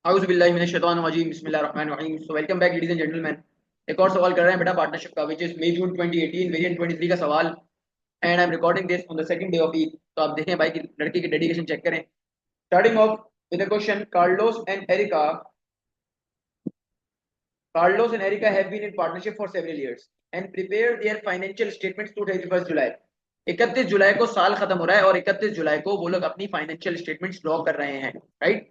आउज़ु बिल्लाहि मिनश शैतानिर रजीम बिस्मिल्लाहिर रहमानिर रहीम। So welcome back ladies and gentleman. एक और सवाल कर रहे हैं बेटा पार्टनरशिप का, which is May June 2018 variant 23 का सवाल। And I am recording this on the second day of Eid. तो आप देखें भाई कि लड़की की डेडिकेशन चेक करें। Starting of with the question, Carlos and Erica have been in partnership for several years and prepared their financial statements to 31st July। 31 जुलाई को साल खत्म हो रहा है और 31 जुलाई को वो लोग अपनी फाइनेंशियल स्टेटमेंट्स ड्रॉ कर रहे हैं, right.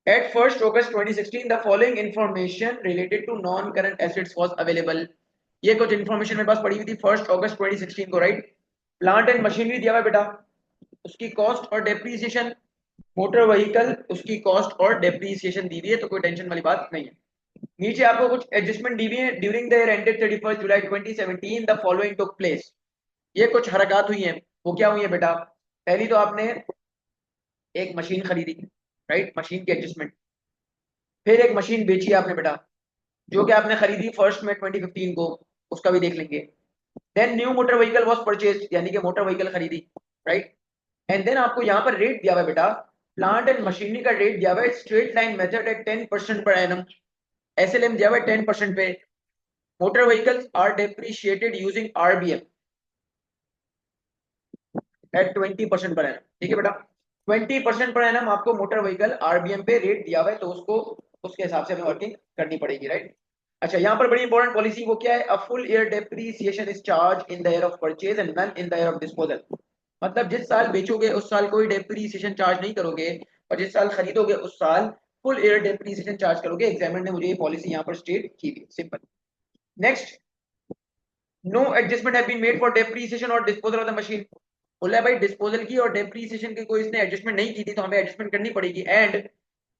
At 1st August 2016, the following information related to non-current assets was available। ये कुछ इन्फॉर्मेशन मेरे पास पड़ी हुई थी 1 अगस्त 2016 को, राइट। प्लांट एंड मशीनरी दिया हुआ है बेटा, उसकी कॉस्ट और डेप्रीसिएशन। मोटर व्हीकल, उसकी कॉस्ट और डेप्रीसिएशन दी हुई है, तो कोई टेंशन वाली बात नहीं है। नीचे आपको कुछ एडजस्टमेंट दी हुई है। During the year ended 31 July 2017 the following took place. ये कुछ हरकत हुई हैं। वो क्या हुई है बेटा? पहली तो आपने एक मशीन खरीदी, राइट, मशीन की एडजस्टमेंट। फिर एक मशीन बेची आपने बेटा, जो कि आपने खरीदी फर्स्ट में 2015 को, उसका भी देख लेंगे। Then new motor vehicle was purchased, यानी कि मोटर व्हीकल खरीदी, राइट। एंड देन आपको यहाँ पर रेट दिया हुआ है बेटा, प्लांट एंड मशीनरी का रेट दिया हुआ है straight line method eight 10% per annum. SLM दिया हुआ है 10% पे। Motor vehicles are depreciated using RBM at 20% per annum. ठीक है बेटा, 20% पर एनम आपको मोटर व्हीकल आरबीएम पे रेट दिया हुआ है, तो उसको उसके हिसाब से हमें वर्किंग करनी पड़ेगी, राइट। अच्छा, यहाँ पर बड़ी इंपॉर्टेंट पॉलिसी वो क्या है? A full year depreciation is charge in the year of purchase and none in the year of disposal. मतलब जिस साल बेचोगे उस साल कोई डेप्रिसिएशन चार्ज नहीं करोगे, और जिस साल खरीदोगे उस साल फुल ईयर डेप्रिसिएशन चार्ज करोगे। एग्जामिनर ने मुझे ये पॉलिसी यहाँ पर स्टेट की हुई, simple. Next, no adjustment have been made for depreciation और डिस्पोजल ऑफ द मशीन। बोला है भाई डिस्पोजल की और डेप्रिसिएशन की कोई इसने एडजस्टमेंट नहीं की थी, तो हमें एडजस्टमेंट करनी पड़ेगी। And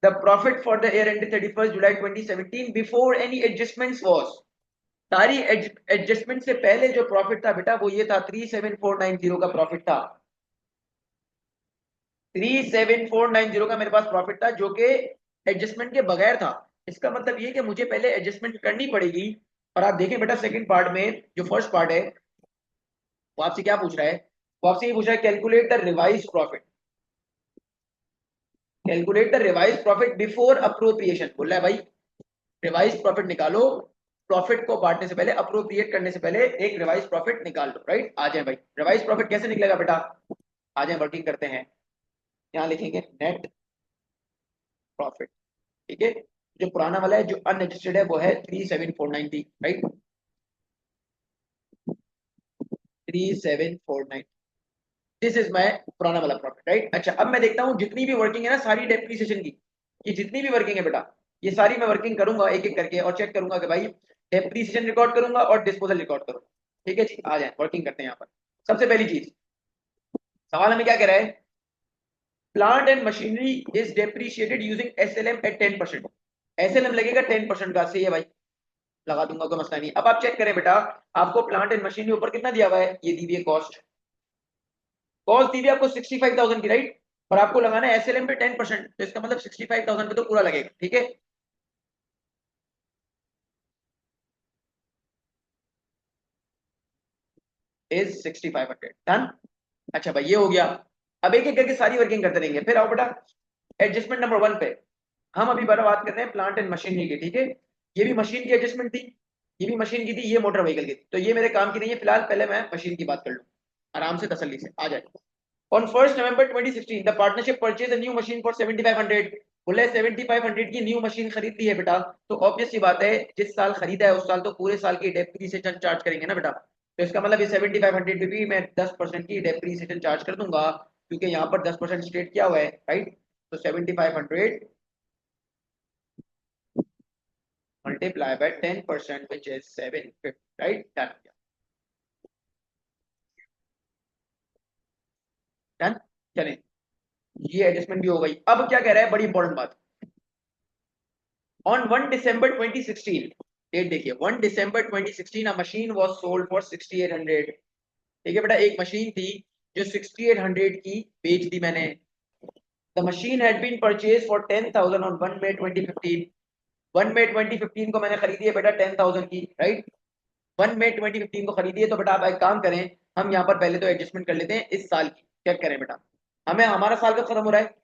the profit for the year ended 31 July 2017 before any adjustments was. सारी एडजस्टमेंट से पहले जो प्रॉफिट था बेटा वो ये था, 37490 का प्रॉफिट था। 37490 का मेरे पास प्रॉफिट था, जो कि एडजस्टमेंट के बगैर था। इसका मतलब ये कि मुझे पहले एडजस्टमेंट करनी पड़ेगी। और आप देखें बेटा सेकंड पार्ट में, जो फर्स्ट पार्ट है वो आपसे क्या पूछ रहा है? वो आपसे ये पूछ रहा है calculate the revise profit. Calculate the revise profit before appropriation. बोल रहा है भाई रिवाइज प्रॉफिट निकालो, प्रॉफिट को बांटने से पहले, अप्रोप्रिएट करने से पहले एक रिवाइज प्रॉफिट निकाल लो, राइट। आ जाए भाई, रिवाइज प्रॉफिट कैसे निकलेगा बेटा? आ जाए वर्किंग करते हैं। यहाँ लिखेंगे नेट प्रॉफिट, ठीक है। जो पुराना वाला है, जो अनएडजस्टेड है, वो है 37490, राइट। 3749, दिस इज माय पुराना वाला प्रॉफिट, राइट। अच्छा, अब मैं देखता हूँ जितनी भी वर्किंग है ना सारी डेप्रिसिएशन की, ये जितनी भी वर्किंग है बेटा, ये सारी मैं वर्किंग करूंगा एक एक करके और चेक करूंगा कि भाई डेप्रिसिएशन रिकॉर्ड करूंगा और डिस्पोजल रिकॉर्ड करूंगा। ठीक है जी, आ जाए वर्किंग करते हैं यहाँ पर। सबसे पहली चीज, सवाल हमें क्या कह रहा है? Plant and machinery is depreciated using SLM at 10%। SLM लगेगा 10% का, सही है भाई, लगा दूंगा, कोई मसला नहीं। अब आप चेक करें बेटा, आपको प्लांट एंड मशीनरी ऊपर कितना दिया हुआ है? ये दी हुई है कॉस्ट। कॉस्ट दी हुई आपको 65,000 की, राइट। और आपको लगाना है एसएलएम पे 10%, तो इसका मतलब 65,000 पे तो पूरा लगेगा, ठीक है। Is 6500 done. अच्छा भाई, ये हो गया। अब एक एक करके सारी वर्किंग करते रहेंगे। फिर आओ बेटा एडजस्टमेंट नंबर 1 पे। हम अभी बात कर रहे हैं प्लांट एंड मशीनरी की, ठीक है। ये भी मशीन की एडजस्टमेंट थी, ये भी मशीन की थी, ये मोटर व्हीकल की थी, तो ये मेरे काम की नहीं है फिलहाल। पहले मैं मशीन की बात कर लूं आराम से, तसल्ली से, आ जाए। On 1st November 2016, the partnership purchased a new machine for 7500। बोले 7500 की न्यू मशीन खरीद ली है बेटा, तो ऑब्वियस सी बात है जिस साल खरीदा है उस साल तो पूरे साल की डेप्रीसिएशन चार्ज करेंगे ना बेटा। तो इसका मतलब ये 7500 पे भी मैं 10% की डेप्रीसिएशन चार्ज कर दूंगा, क्योंकि यहाँ पर 10% स्टेट किया हुआ है, राइट। तो 7500 multiply by 10% which is 750, right. Done, done. चलें, ये एडजस्टमेंट भी हो गई। अब क्या कह रहा है, बड़ी इंपॉर्टेंट बात। On 1 December 2016, डेट देखिए, 1 December 2016 a machine was sold for 6800। ठीक है बेटा, एक मशीन थी जो 6800 की बेच दी मैंने। The machine had been purchased for 10,000 on 1 May 2015। 1 May 2015 को मैंने खरीदी है बेटा 10,000 की, राइट। 1 May 2015 को खरीदी है, तो बेटा आप एक काम करें, हम यहाँ पर पहले तो एडजस्टमेंट कर लेते हैं इस साल की। चेक करें बेटा, हमें हमारा साल कब खत्म हो रहा है?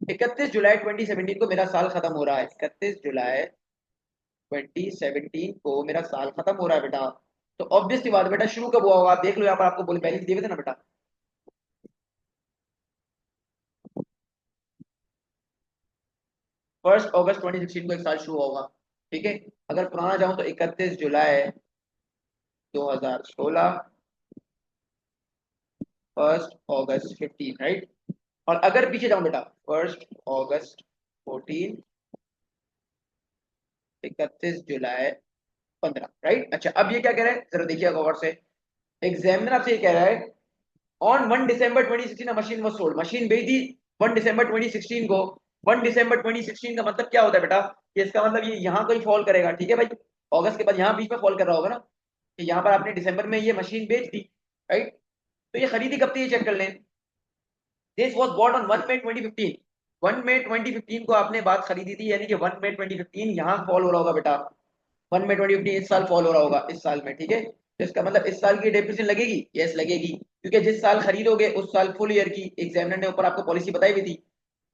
31 जुलाई 2017 को मेरा साल खत्म हो रहा है, 31 जुलाई 2017 को मेरा साल खत्म हो रहा है बेटा। तो ऑब्वियस सी बात है बेटा, शुरू कब हुआ होगा आप देख लो, यहाँ पर आपको बोले पहले दिए हुए थे ना बेटा। 1 अगस्त 2016 को एक साल शुरू हुआ होगा, ठीक है। अगर पुराना जाऊं तो 31 जुलाई 2016, 1 अगस्त 15, राइट। और अगर पीछे जाऊं बेटा, 1 अगस्त 14, 31 जुलाई 15, राइट। अच्छा अब ये क्या कह रहा है जरा देखिए गौर से। एग्जामिनर आपसे ये कह रहा है on 1 December 2016 machine was sold, machine बेच दी 1 दिसंबर 2016 को। 1 दिसंबर 2016 का मतलब क्या होता है बेटा, कि इसका मतलब ये यहाँ कोई फॉल करेगा, ठीक है भाई। अगस्त के बाद यहाँ बीच में फॉल कर रहा होगा ना, कि यहाँ पर आपने दिसंबर में ये मशीन बेच दी, राइट। तो ये खरीदी कब थी ये चेक कर लें। दिस वाज बॉट ऑन 1 मई 2015, 1 मई 2015 को आपने बात खरीदी थी, यानी कि 1 मई 2015 यहाँ फॉल हो रहा होगा बेटा। 1 मई 2015 इस साल फॉल हो रहा होगा, इस साल में, ठीक है। तो इसका मतलब इस साल की डेप्रिसिएशन लगेगी, यस लगेगी, क्योंकि जिस साल खरीदोगे उस साल फुल ईयर की एग्जामिनर ने ऊपर आपको पॉलिसी बताई हुई थी,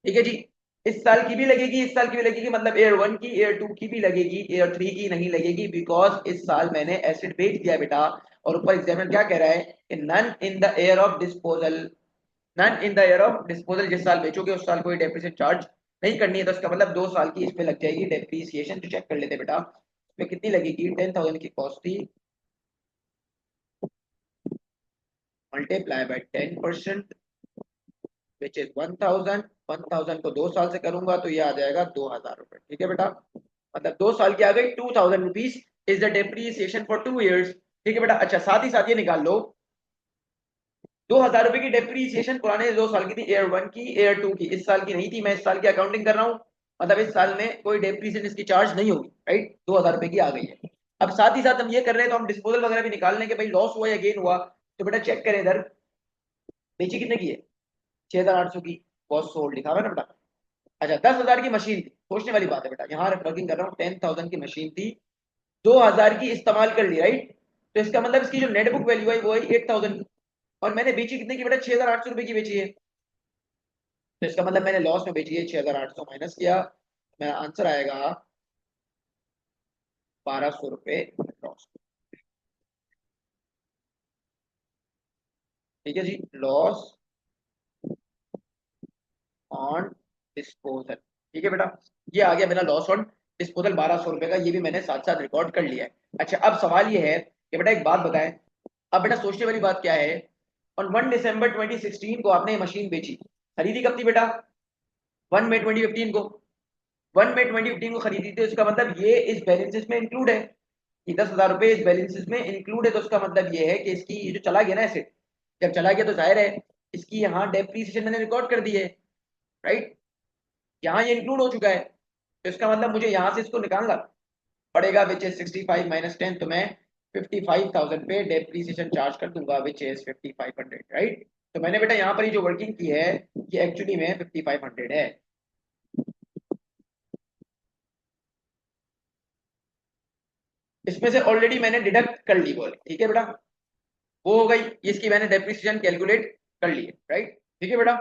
ठीक है जी। इस साल की भी लगेगी, इस साल की भी लगेगी, मतलब ईयर 1 की, ईयर 2 की भी लगेगी, ईयर 3 की नहीं लगेगी, बिकॉज इस साल मैंने एसिड बेच दिया बेटा। और ऊपर एग्जामिनर क्या कह रहा है कि none in the year of disposal, none in the year of disposal, जिस साल बेचोगे उस साल कोई डेप्रिसिएशन चार्ज नहीं करनी है। तो इसका मतलब 2 साल की इस पे लग जाएगी डेप्रिसिएशन। तो चेक कर लेते बेटा, इसमें कितनी लगेगी, 10,000 की कॉस्ट थी, मल्टीप्लाई बाय 10%, विच इज 1,000। 1,000 को 2 साल से करूंगा तो ये आ जाएगा 2,000 रुपए, ठीक है बेटा। मतलब 2 साल की आ गई 2,000 rupees is the depreciation for 2 years, ठीक है बेटा। अच्छा साथ ही साथ ये निकाल लो, 2,000 रुपए की डेप्रीसिएशन पुराने 2 साल की थी, ईयर 1 की, ईयर 2 की, इस साल की नहीं थी। मैं इस साल की अकाउंटिंग कर रहा हूँ, मतलब इस साल में कोई डेप्रीसिएशन इसकी चार्ज नहीं होगी, राइट। 2,000 रुपए की आ गई है। अब साथ ही साथ हम ये कर रहे हैं तो हम डिस्पोजल वगैरह भी निकाल लें कि भाई लॉस हुआ या गेन हुआ। तो बेटा चेक करें इधर, बेची कितने की है, 6,800 की, कॉस्ट सोल्ड लिखा हुआ है ना बेटा। अच्छा 10,000 की मशीन थी, सोचने वाली बात है बेटा, यहाँ वर्किंग कर रहा हूँ, 10,000 की मशीन थी, 2,000 की इस्तेमाल कर ली, राइट। तो इसका मतलब इसकी जो नेट बुक वैल्यू है वो है 8,000 की, और मैंने बेची कितने की बेटा, 6,800 रुपए की बेची है। तो इसका मतलब मैंने लॉस में बेची है, 6,800 माइनस किया, मेरा आंसर आएगा 1,200 रुपए लॉस, ठीक है जी। लॉस ऑन डिस्पोजल, ठीक है बेटा। ये आ गया मेरा लॉस ऑन डिस्पोजल 1,200 रुपए का, ये भी मैंने साथ साथ रिकॉर्ड कर लिया है। अच्छा अब सवाल ये है कि बेटा एक बात बताएं, अब बेटा सोचने वाली बात क्या है, ऑन 1 दिसंबर 2016 को आपने ये मशीन बेची, खरीदी कब थी बेटा, 1 मई 2015 को। 1 मई 2015 को खरीदी थी, तो इसका मतलब ये इस बैलेंसेस में इंक्लूड है, कि 10,000 रुपए इस बैलेंसेस में इंक्लूड है। तो उसका मतलब ये है कि इसकी ये जो चला गया ना एसेट, जब चला गया तो जाहिर है इसकी यहाँ डेप्रीसिएशन मैंने रिकॉर्ड कर दी है, राइट। यहाँ ये इंक्लूड हो चुका है, तो इसका मतलब मुझे यहाँ से इसको निकालना पड़ेगा, विच इज 65 - 10, तो मैं 55,000 पे डेप्रीसिएशन चार्ज कर दूंगा, विच इज 5,500, राइट। तो मैंने बेटा यहाँ पर ही जो वर्किंग की है ये एक्चुअली में 5,500 है। इसमें से ऑलरेडी मैंने डिडक्ट कर ली बोल, ठीक है बेटा, वो हो गई, इसकी मैंने डेप्रिसिएशन कैलकुलेट कर ली है, राइट, ठीक है बेटा।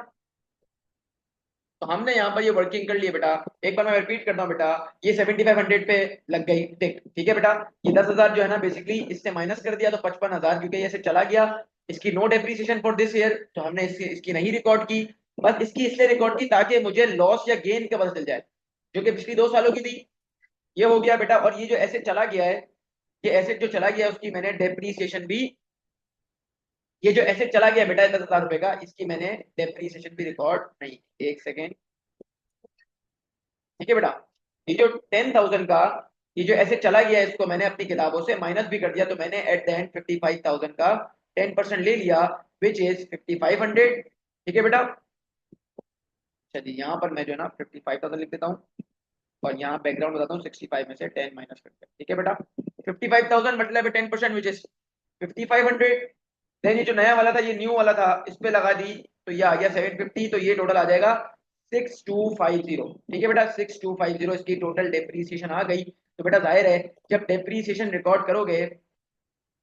तो हमने यहाँ पर ये वर्किंग कर लिए बेटा। एक बार मैं रिपीट करता हूँ बेटा, ये 7,500 पे लग गई टिक, ठीक है बेटा। ये 10,000 जो है ना बेसिकली इससे माइनस कर दिया तो 55,000, क्योंकि ये से चला गया, इसकी no depreciation for this year, तो हमने इसकी नहीं रिकॉर्ड की। बस इसकी इसलिए रिकॉर्ड की ताकि मुझे लॉस या गेन का पता चल जाए, जो कि पिछली 2 सालों की थी। ये हो गया बेटा। और ये जो एसेट चला गया है, ये एसेट जो चला गया है उसकी मैंने डेप्रिसिएशन भी, ये जो एसेट चला गया बेटा 10,000 रुपए का, इसकी मैंने डेप्रिसिएशन भी रिकॉर्ड नहीं की। एक सेकेंड, ठीक है बेटा। ये जो 10,000 का ये जो एसेट चला गया है इसको मैंने अपनी किताबों से माइनस भी कर दिया, तो मैंने एट द एंड 55,000 का 10% ले लिया, विच इज 5,500, ठीक है बेटा। चलिए यहाँ पर मैं जो है ना 55,000 लिख देता हूँ, और यहाँ बैकग्राउंड बताता हूँ, 65 में से 10 माइनस करके, ठीक है बेटा। 55,000 मतलब 10% विच इज 5,500। देन ये जो नया वाला था ये न्यू वाला था, इस पे लगा दी, तो ये आ गया 750, तो ये टोटल आ जाएगा 6,250, ठीक है बेटा। 6,250 इसकी टोटल डेप्रीसिएशन आ गई। तो बेटा जाहिर है जब डेप्रीसिएशन रिकॉर्ड करोगे,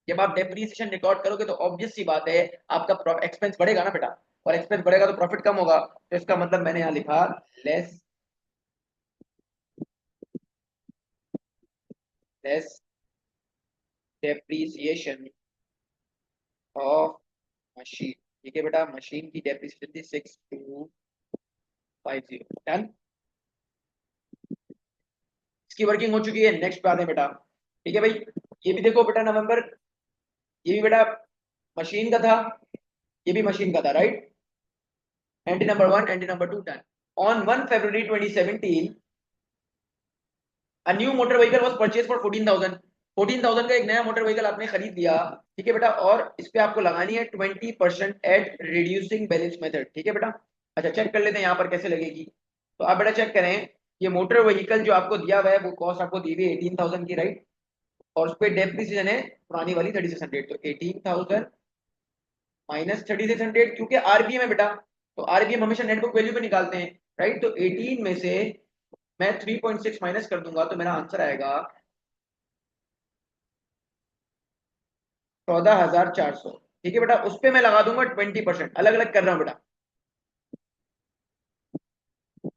जब आप डेप्रीसिएशन रिकॉर्ड करोगे तो ऑब्वियस सी बात है आपका एक्सपेंस बढ़ेगा ना बेटा। और एक्सपेंस बढ़ेगा तो प्रॉफिट कम होगा, तो इसका मतलब मैंने यहाँ लिखा less less depreciation of machine. ठीक है बेटा, मशीन की डेप्रीसिएशन थी 6250। डन। इसकी वर्किंग हो चुकी है। नेक्स्ट पे आते हैं बेटा। ठीक है भाई, ये भी देखो बेटा नवंबर, ये भी बेटा मशीन का था, ये भी मशीन का था, right. Entry number 1, entry number 2 done. On 1 February 2017 a new motor vehicle was purchase for 14,000। 14,000 का एक नया मोटर व्हीकल आपने खरीद लिया। ठीक है बेटा, और इस पे आपको लगानी है 20% एट रिड्यूसिंग बैलेंस मेथड। ठीक है बेटा। अच्छा चेक कर लेते हैं यहाँ पर कैसे लगेगी। तो आप बेटा चेक करें, ये मोटर व्हीकल जो आपको दिया हुआ है वो कॉस्ट आपको दी हुई है 18,000 की, राइट। और उस पर डेप्रिसिएशन है पुरानी वाली 3600, तो 18,000 माइनस 3600, क्योंकि आरबीएम है बेटा, तो आरबीएम हमेशा नेट बुक वैल्यू पे निकालते हैं, राइट। तो 18 में से मैं 3.6 माइनस कर दूंगा तो मेरा आंसर आएगा 14,400। ठीक है बेटा, उस पे मैं लगा दूंगा 20%, अलग अलग कर रहा हूँ बेटा।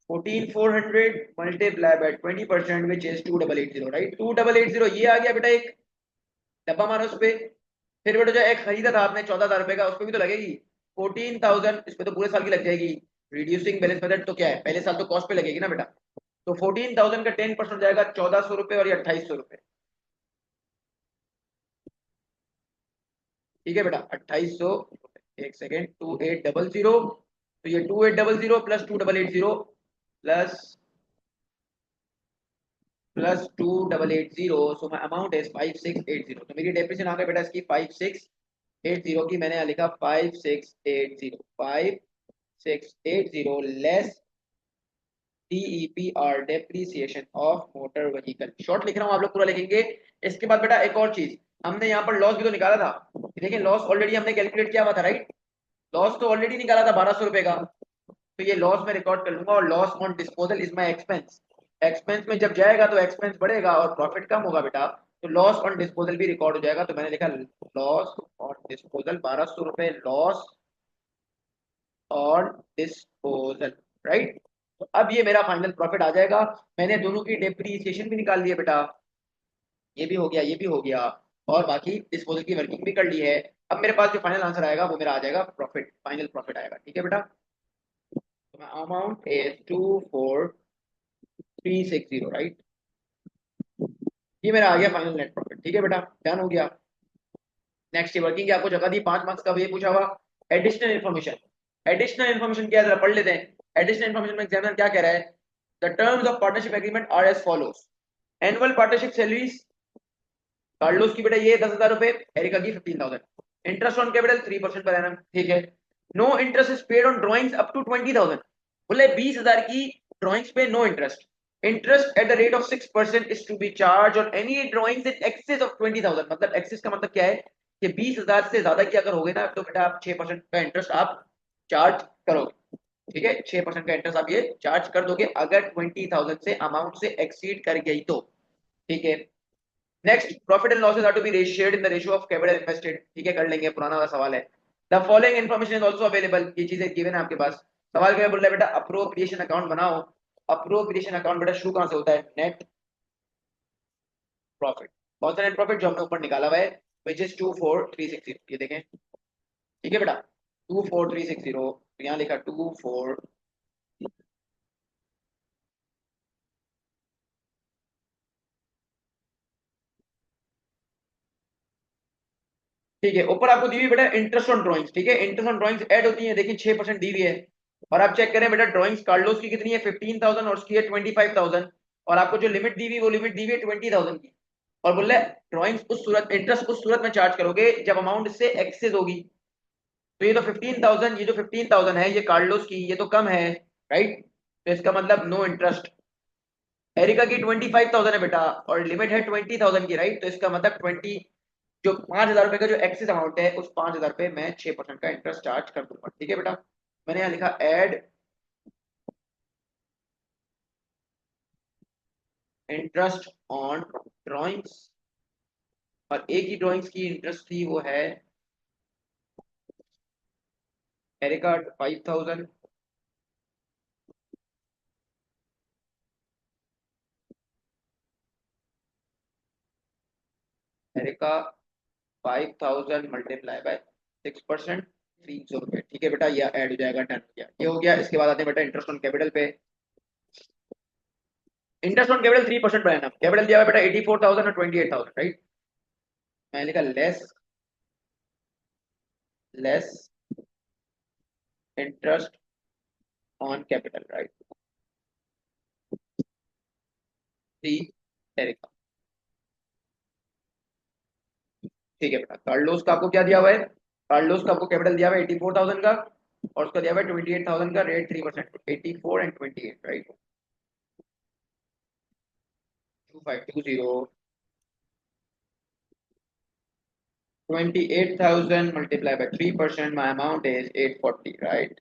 14,400 multiply by 20% which is 2,880, right. 2,880 ये आ गया बेटा। एक डब्बा मारो उस पे। फिर बेटा जो एक खरीदा था आपने 14,000 रुपए का, उस पे भी तो लगेगी 14,000, इस पे तो पूरे साल की लग जाएगी। रिड्यूसिंग बैलेंस मेथड तो क्या है, पहले साल तो कॉस्ट पे लगेगी ना बेटा। तो 14,000 का 10% हो जाएगा 1,400 रुपए, और ये 2,800 रुपए। ठीक है बेटा, 2,800। एक सेकेंड, 2,800, तो ये 2,800 plus 2,880 plus 2,880, so my amount is 5,680। तो मेरी डेफिनेशन आ गई बेटा इसकी 5,680 की। मैंने यहाँ लिखा 5,680 less DEPR depreciation of motor vehicle. Short लिख रहा हूँ, आप लोग पूरा लिखेंगे। इसके बाद बेटा एक और चीज, हमने यहाँ पर लॉस भी तो निकाला था। देखिए लॉस ऑलरेडी हमने कैलकुलेट किया हुआ था, राइट। लॉस तो ऑलरेडी निकाला था 1,200 रुपए का, तो ये लॉस में रिकॉर्ड कर लूंगा। और loss on disposal is my expense. Expense में जब जाएगा तो एक्सपेंस बढ़ेगा और प्रॉफिट कम होगा बेटा, तो लॉस ऑन डिस्पोजल भी रिकॉर्ड हो जाएगा। तो मैंने लिखा लॉस ऑन डिस्पोजल 1,200 रुपए लॉस ऑन डिस्पोजल, राइट। तो अब ये मेरा फाइनल प्रॉफिट आ जाएगा। मैंने दोनों की डेप्रीसिएशन भी निकाल ली है बेटा, ये भी हो गया, ये भी हो गया, और बाकी डिस्पोजल की वर्किंग भी कर ली है। अब मेरे पास जो फाइनल आंसर आएगा वो मेरा आ जाएगा प्रॉफिट, फाइनल प्रॉफिट आएगा। ठीक है बेटा, तो अमाउंट इज 24,360, राइट। ये मेरा आ गया फाइनल नेट प्रॉफिट। ठीक है बेटा, डन हो गया। नेक्स्ट ये वर्किंग की आपको जगह दी 5 मार्क्स का, ये पूछा हुआ एडिशनल इन्फॉर्मेशन। एडिशनल इन्फॉर्मेशन क्या है जरा पढ़ लेते हैं। एडिशनल इन्फॉर्मेशन में एग्जामिनर क्या कह रहा है, the terms of partnership agreement are as follows. Annual partnership salaries, Carlos की बेटा ये 10,000 रुपए, एरिका की 15,000। इंटरेस्ट ऑन कैपिटल 3% पर एनम। ठीक है। No interest is paid on drawings up to 20,000। बोले 20,000 की ड्रॉइंग्स पे no interest. Interest at the rate of 6% is to be charge on any drawings in excess of 20,000। मतलब access का मतलब क्या है कि 20,000 से ज्यादा की अगर हो गई ना, तो बेटा आप 6% का इंटरेस्ट आप चार्ज करोगे। ठीक है, 6% का इंटरेस्ट आप ये चार्ज कर दोगे अगर 20,000 से अमाउंट से एक्सीड कर गई तो। ठीक है। Next, profit and losses are to be shared in the ratio of capital invested. ठीक है, कर लेंगे, पुराना वाला सवाल है। The following information is also available, ये चीजें गिवन है आपके पास। सवाल क्या बोल रहा है बेटा, अप्रोप्रिएशन अकाउंट बनाओ। अप्रोप्रिएशन अकाउंट बेटा शुरू कहां से होता है, नेट प्रॉफिट। कौन सा नेट प्रॉफिट, जो हमने ऊपर निकाला हुआ है, विच इज 24,360। ये देखें। ठीक है बेटा, 24,360, तो यहाँ लिखा 24। ठीक है, ऊपर आपको दी हुई बेटा इंटरेस्ट ऑन ड्राइंग्स। ठीक है, इंटरेस्ट ऑन ड्राइंग्स ऐड होती है, देखिए 6% दी हुई है। और आप चेक करें बेटा, ड्राइंग्स कार्लोस की कितनी है 15,000, और उसकी है 25,000। और आपको जो लिमिट दी हुई वो लिमिट दी हुई है 20,000 की। और बोल रहे ड्राइंग्स उस सूरत, इंटरेस्ट उस सूरत में चार्ज करोगे जब अमाउंट इससे एक्सेस होगी। तो ये तो 15,000, ये जो 15,000 है ये कार्लोस की, ये तो कम है, राइट। तो इसका मतलब नो इंटरेस्ट। एरिका की 25,000 है बेटा, और लिमिट है 20,000 की, राइट। तो इसका मतलब 20, जो 5,000 रुपए का जो एक्सेस अमाउंट है उस 5,000 पे मैं 6% का इंटरेस्ट चार्ज कर दूंगा। ठीक है बेटा, मैंने यहाँ लिखा एड इंटरेस्ट ऑन ड्राइंग्स, और एक ही ड्राइंग्स की इंटरेस्ट थी वो है एरिका 5,000, एरिका 5,000 मल्टीप्लाई बाय 6%, 300 रुपये। ठीक है बेटा, ये ऐड हो जाएगा, डन हो गया, ये हो गया। इसके बाद आते हैं बेटा इंटरेस्ट ऑन कैपिटल पे। Interest on capital 3% per annum, capital दिया हुआ है बेटा 84,000 और 28,000, राइट। मैंने लिखा less interest on capital, right, 3 Erica. ठीक है बेटा, कार्लोस का आपको क्या दिया हुआ है? कार्लोस का आपको कैपिटल दिया हुआ है 84,000 का, और उसका दिया हुआ है 28,000 का, rate 3%, 84 and 28, right. 2520, 28,000 multiplied by 3%, my amount is 840, right?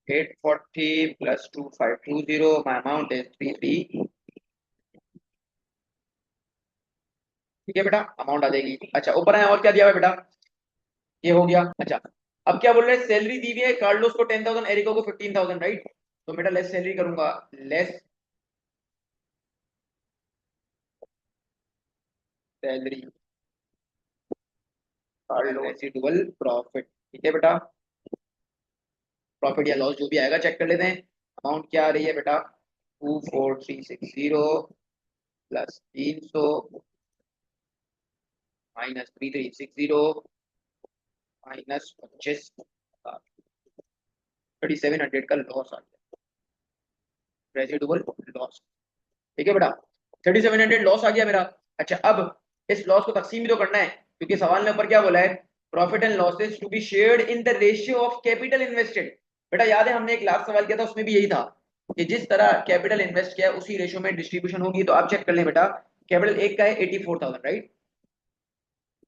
840 plus 2520, my amount is 33। ठीक है बेटा, अमाउंट आ जाएगी। अच्छा, ऊपर है और क्या दिया हुआ है बेटा? ये हो गया। अच्छा, अब क्या बोल रहे हैं? सैलरी दी हुई है कार्लोस को 10,000, एरिको को 15,000, राइट। तो बेटा लेस सैलरी करूंगा, less salary Carlos residual profit. ठीक है बेटा, प्रॉफिट या लॉस जो भी आएगा चेक कर लेते हैं। अमाउंट क्या आ रही है बेटा? 24360 प्लस 300 माइनस 3360 माइनस 25, 3700 का लॉस आ गया, रेसिडुअल लॉस। ठीक है बेटा, 3700 लॉस आ गया मेरा। अच्छा, अब इस लॉस को तकसीम भी तो करना है, क्योंकि सवाल में ऊपर क्या बोला है? Profit and losses to be shared in the ratio of capital invested. बेटा याद है हमने एक लास्ट सवाल किया था, उसमें भी यही था कि जिस तरह कैपिटल इन्वेस्ट किया उसी रेशियो में डिस्ट्रीब्यूशन होगी। तो आप चेक कर लें बेटा, कैपिटल एक का है 84,000, राइट।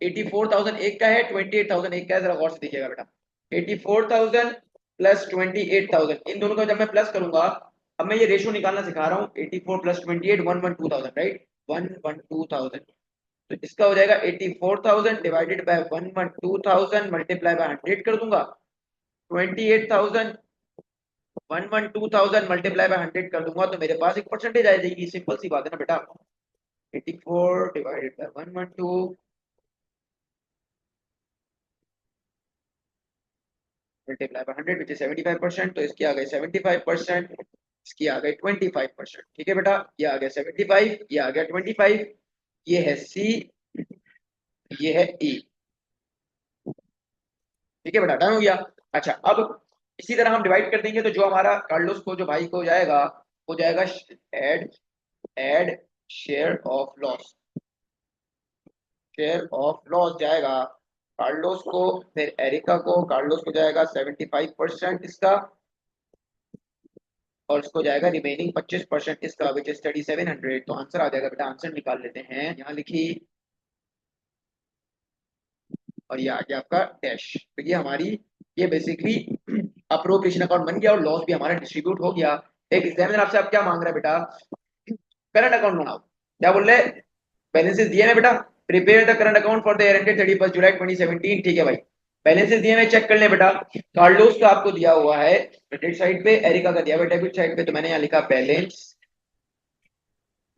84,000 एक का है, 28,000 एक का है, जरा गौर से देखिएगा बेटा। 84,000 प्लस 28,000, इन दोनों का जब मैं प्लस करूंगा, अब मैं ये रेशियो निकालना सिखा रहा हूँ। 84 प्लस 28, 112,000, राइट, 112,000। तो इसका हो जाएगा 84,000 डिवाइडेड बाय 112,000 मल्टीप्लाई बाय 100 कर दूंगा, 28,000 112,000 मल्टीप्लाई बाय 100 कर दूंगा, तो मेरे पास एक परसेंटेज आ जाएगी। सिंपल सी बात है ना बेटा, 84 divided by 112 multiply by 100 which is 75%। तो इसकी आ गई 75%, इसकी आ गई 25%। ठीक है बेटा, ये आ गया 75, ये आ गया 25, ये है सी, ये है ई। ठीक है बेटा, डन हो गया। अच्छा, अब इसी तरह हम डिवाइड कर देंगे, तो जो हमारा कार्लोस को, जो भाई को हो जाएगा, हो जाएगा add add share of loss, share of loss जाएगा कार्लोस को, फिर एरिका को। कार्लोस को जाएगा 75% इसका, और इसको जाएगा रिमेनिंग 25% इसका, विच इज 3700। तो आंसर आ जाएगा बेटा, आंसर निकाल लेते हैं। यहाँ लिखी और ये आ गया आपका डैश। तो ये हमारी, ये बेसिकली अप्रोप्रिएशन अकाउंट बन गया और लॉस भी हमारा डिस्ट्रीब्यूट हो गया। एक एग्जामिनर आपसे आप क्या मांग रहा है बेटा? करंट अकाउंट बनाओ। क्या बोल रहे हैं? बैलेंसेस दिए हैं बेटा, prepare the current account for the year ended 31 जुलाई 2017। ठीक है भाई, बैलेंसेस दिए हैं, चेक कर लें बेटा। कार्लोस का आपको दिया हुआ है क्रेडिट साइड पे, एरिका का दिया हुआ है डेबिट साइड पे। तो मैंने यहाँ लिखा बैलेंस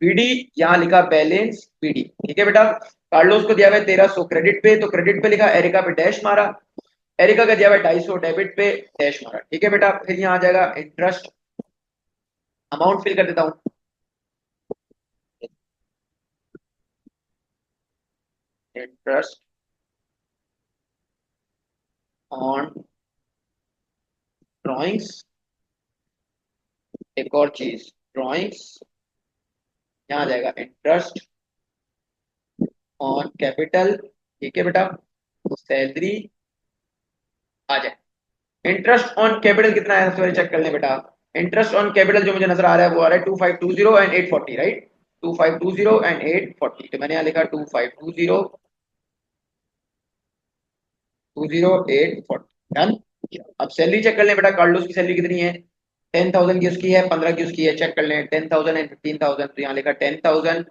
पीडी, यहाँ लिखा बैलेंस पीडी। ठीक है बेटा, कार्लोस को दिया हुआ है 1300 क्रेडिट पे, तो क्रेडिट पे लिखा, एरिका पे डैश मारा, एरिका का दिया हुआ है 250 डेबिट पे, डैश मारा। ठीक है बेटा, फिर यहाँ आ जाएगा इंटरेस्ट, अमाउंट फिल कर देता हूँ। इंटरेस्ट ऑन ड्रॉइंग्स, एक और चीज, ड्रॉइंग्स, यहाँ आ जाएगा इंटरेस्ट ऑन कैपिटल। ठीक है बेटा, तो सैलरी आ जाए। इंटरेस्ट ऑन कैपिटल कितना है सबसे पहले चेक कर लें बेटा। इंटरेस्ट ऑन कैपिटल जो मुझे नजर आ रहा है वो आ रहा है 2520 एंड 840, राइट, 2520 एंड 840। तो मैंने यहाँ लिखा 2520 डन। अब सैलरी चेक कर लें बेटा, कार्लोस की सैलरी कितनी है? 10,000 की उसकी है, 15 की उसकी है, चेक कर लें। 10,000 एंड 15,000, तो यहाँ लिखा 10,000,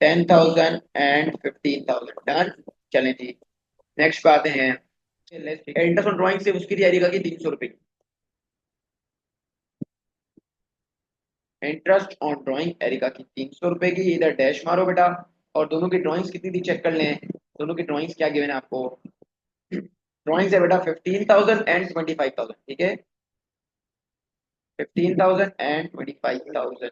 10,000 एंड 15,000 डन। चलें जी, नेक्स्ट पे आते हैं। इंटरेस्ट ऑन ड्राइंग से उसकी तैयारी का 300 रुपये। इंटरेस्ट ऑन ड्राइंग एरिका की 300 रुपए की, इधर डैश मारो बेटा। और दोनों की ड्राइंग्स कितनी थी चेक कर लें। दोनों की ड्राइंग्स क्या गिवन है आपको। ड्राइंग्स है बेटा 15,000 एंड 25,000, ठीक है। 15,000 एंड 25,000,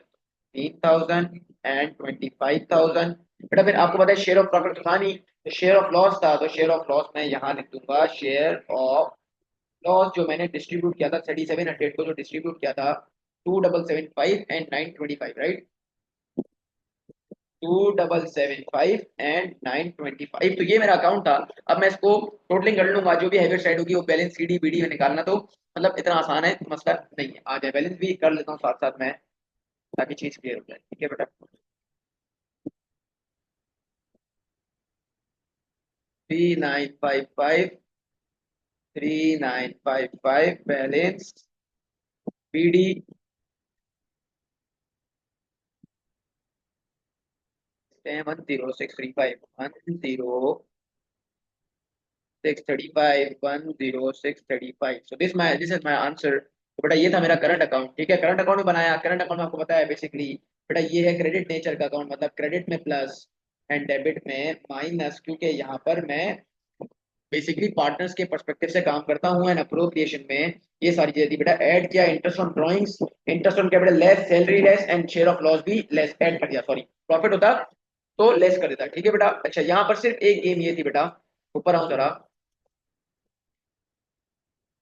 15,000 एंड 25,000। बेटा फिर आपको पता है शेयर ऑफ प्रॉफिट तो था नहीं, तो शेयर ऑफ लॉस था, तो शेयर ऑफ लॉस मैं यहाँ लिख दूंगा। शेयर ऑफ लॉस जो मैंने डिस्ट्रीब्यूट किया था 3700 को, जो डिस्ट्रीब्यूट किया था 2775 एंड 925, राइट। 2775 एंड 925, तो ये मेरा अकाउंट था। अब मैं इसको टोटलिंग कर लूंगा, जो भी हैवी साइड होगी वो balance C D B D में निकालना, तो मतलब इतना आसान है, मसला नहीं है। आ जाए बैलेंस भी कर लेता हूँ साथ साथ में, ताकि चीज क्लियर हो जाए, ठीक है बेटा। 3955, 3955 balance B D 10635 so this is my answer। तो बेटा ये था मेरा करंट अकाउंट, ठीक है। करंट अकाउंट में बनाया, करंट अकाउंट में आपको पता है बेसिकली बेटा ये है क्रेडिट नेचर का अकाउंट, मतलब क्रेडिट में प्लस एंड डेबिट में माइनस, क्योंकि यहाँ पर मैं बेसिकली पार्टनर्स के पर्सपेक्टिव से काम करता हूँ। एंड अप्रोप्रिएशन में ये सारी चीजें थी बेटा। ऐड किया interest on drawings, interest on capital less, salary less and share of loss भी लेस, ऐड कर दिया, सॉरी प्रॉफिट होता तो लेस कर देता, ठीक है बेटा। अच्छा यहाँ पर सिर्फ एक गेम ये थी बेटा, ऊपर आऊं जरा,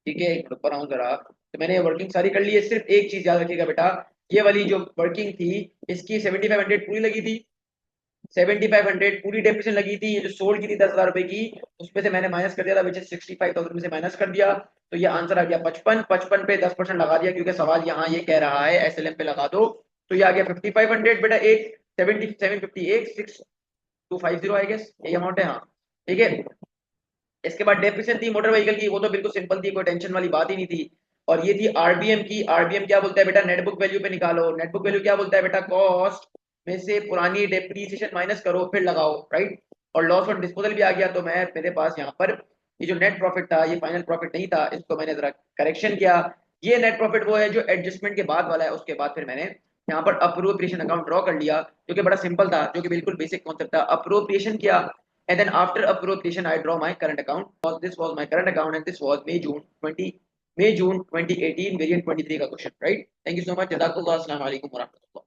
ठीक है, एक ऊपर आऊं जरा। तो मैंने वर्किंग सारी कर ली है, सिर्फ एक चीज याद रखिएगा बेटा, ये वाली जो वर्किंग थी इसकी 7500 पूरी लगी थी, 7500 पूरी डेप्रिसिएशन लगी थी। ये जो सोल्ड की थी 10,000 रुपए की, उसमें से मैंने माइनस कर दिया था, विच इज 65,000 में से माइनस कर दिया, तो ये आंसर आ गया 55। 55 पे 10% लगा दिया, क्योंकि सवाल यहाँ ये कह रहा है एसएलएम पे लगा दो, तो ये आ गया 5500 बेटा। एक 7750, एक 6250 आई गेस यही अमाउंट है, हाँ ठीक है। इसके बाद डेप्रिसिएशन थी मोटर व्हीकल की, वो तो बिल्कुल सिंपल थी, कोई टेंशन वाली बात ही नहीं थी। और ये थी आरबीएम की, आरबीएम क्या बोलता है बेटा, नेटबुक वैल्यू पे निकालो। नेटबुक वैल्यू क्या बोलता है बेटा, कॉस्ट में से पुरानी डेप्रिसिएशन माइनस करो फिर लगाओ, राइट। और लॉस ऑन डिस्पोजल भी आ गया, तो मैं मेरे पास यहाँ पर ये जो नेट प्रॉफिट था ये फाइनल प्रॉफिट नहीं था, इसको मैंने जरा करेक्शन किया। ये नेट प्रॉफिट वो है जो एडजस्टमेंट के बाद वाला है, उसके बाद फिर मैंने यहाँ पर अप्रोप्रिएशन अकाउंट ड्रॉ कर लिया, जो कि बड़ा सिंपल था, जो कि बिल्कुल बेसिक कॉन्सेप्ट था। अप्रोप्रिएशन किया, and then after appropriation I draw my current account, this was my current account and this was May June 2018 variant 23 का question, right. Thank you so much, जज़ाकल्लाह, अस्सलाम वालेकुम वरहमतुल्लाह।